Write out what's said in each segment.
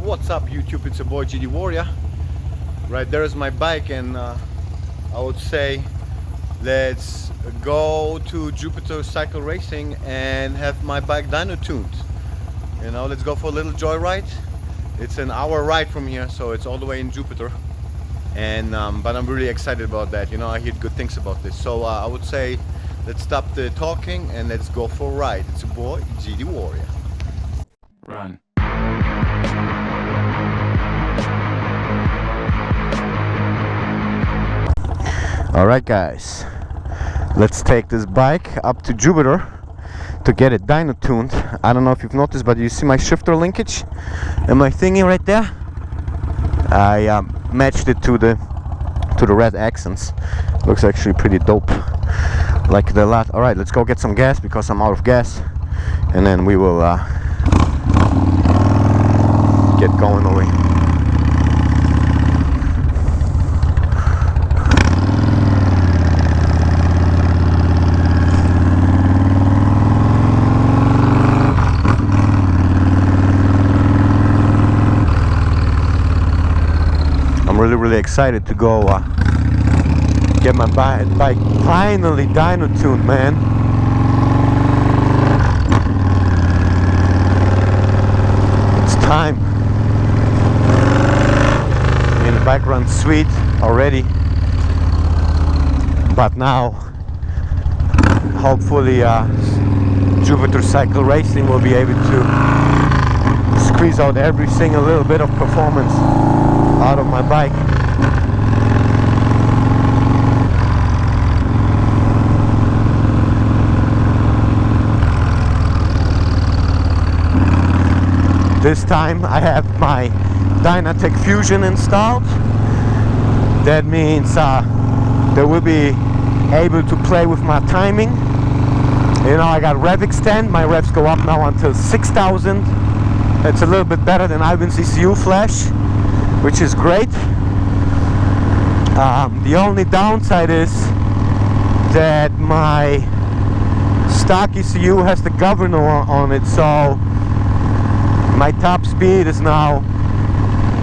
What's up YouTube, it's your boy GD Warrior. Right there is my bike, and I would say let's go to Jupiter Cycle Racing and have my bike dyno tuned. You know, let's go for a little joyride. It's an hour ride from here, so it's all the way in Jupiter. And but I'm really excited about that. You know, I hear good things about this. So I would say let's stop the talking and let's go for a ride. It's your boy GD Warrior. Run. Alright guys, let's take this bike up to Jupiter to get it dyno tuned. I don't know if you've noticed, but you see my shifter linkage and my thingy right there? I matched it to the red accents. Looks actually pretty dope, like the lot. Alright, let's go get some gas because I'm out of gas, and then we will get going over here. I'm really excited to go get my bike finally dyno tuned, man. It's time. I mean, the bike runs sweet already, but now hopefully Jupiter Cycle Racing will be able to squeeze out every single little bit of performance out of my bike. This time I have my Dynatec Fusion installed. That means they will be able to play with my timing. You know, I got rev extend. My revs go up now until 6,000. It's a little bit better than Ivan's ECU Flash, which is great. The only downside is that my stock ECU has the governor on it, so my top speed is now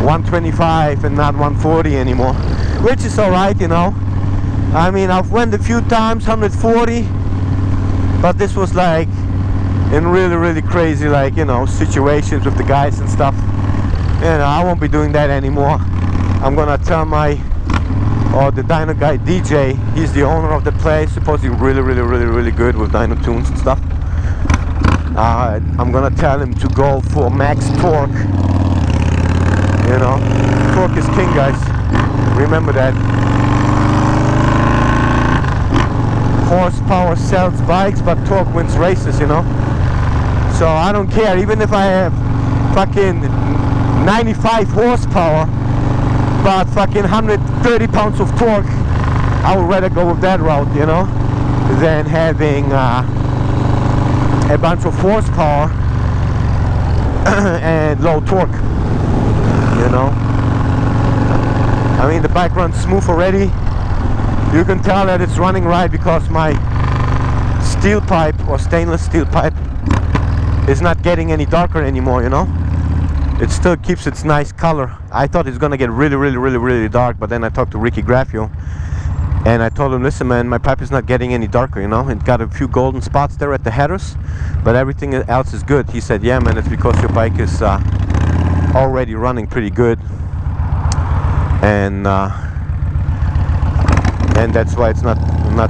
125 and not 140 anymore, which is alright, you know. I mean, I've went a few times 140, but this was like in really crazy, like, you know, situations with the guys and stuff. You know, I won't be doing that anymore. I'm gonna tell the dyno guy DJ, he's the owner of the place, supposedly really good with dyno tunes and stuff. I'm gonna tell him to go for max torque. You know, torque is king, guys. Remember that. Horsepower sells bikes, but torque wins races, you know. So I don't care, even if I have fucking 95 horsepower but fucking 130 pounds of torque, I would rather go with that route, you know, than having a bunch of horsepower and low torque, you know. I mean, the bike runs smooth already. You can tell that it's running right because my steel pipe, or stainless steel pipe, is not getting any darker anymore, you know. It still keeps its nice color. I thought it's gonna get really dark, but then I talked to Ricky Graffio and I told him, listen man, my pipe is not getting any darker, you know. It got a few golden spots there at the headers, but everything else is good. He said, yeah man, it's because your bike is already running pretty good, and that's why it's not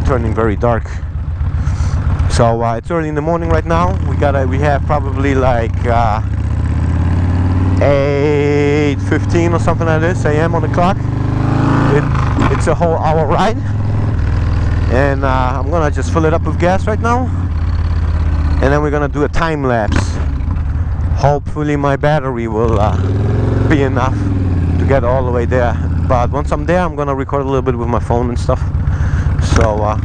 turning very dark. So it's early in the morning right now. We have probably like 8:15 or something like this AM on the clock. It's a whole hour ride, and I'm gonna just fill it up with gas right now, and then we're gonna do a time lapse. Hopefully my battery will be enough to get all the way there, but once I'm there I'm gonna record a little bit with my phone and stuff. So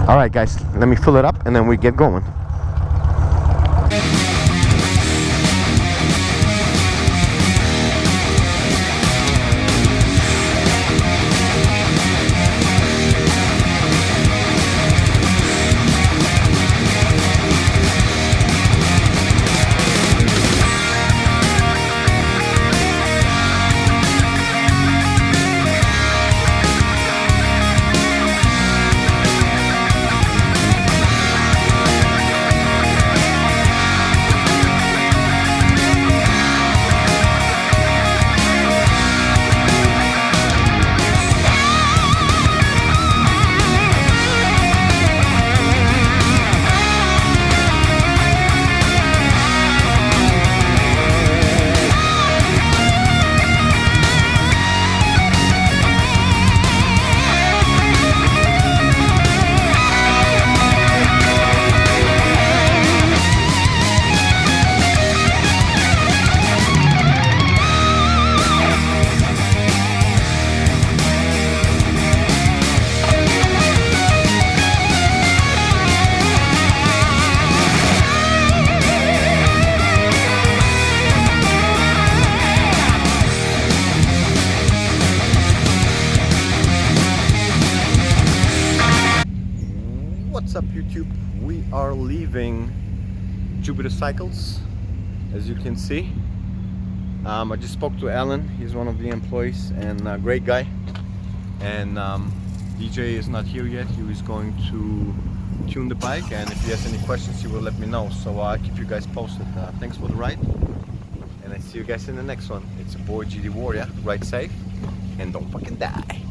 alright guys, let me fill it up and then we get going. What's up YouTube? We are leaving Jupiter Cycles, as you can see. I just spoke to Alan, he's one of the employees and a great guy. And DJ is not here yet, he was going to tune the bike, and if he has any questions he will let me know. So I'll keep you guys posted. Thanks for the ride, and I see you guys in the next one. It's your boy GD Warrior. Ride safe and don't fucking die.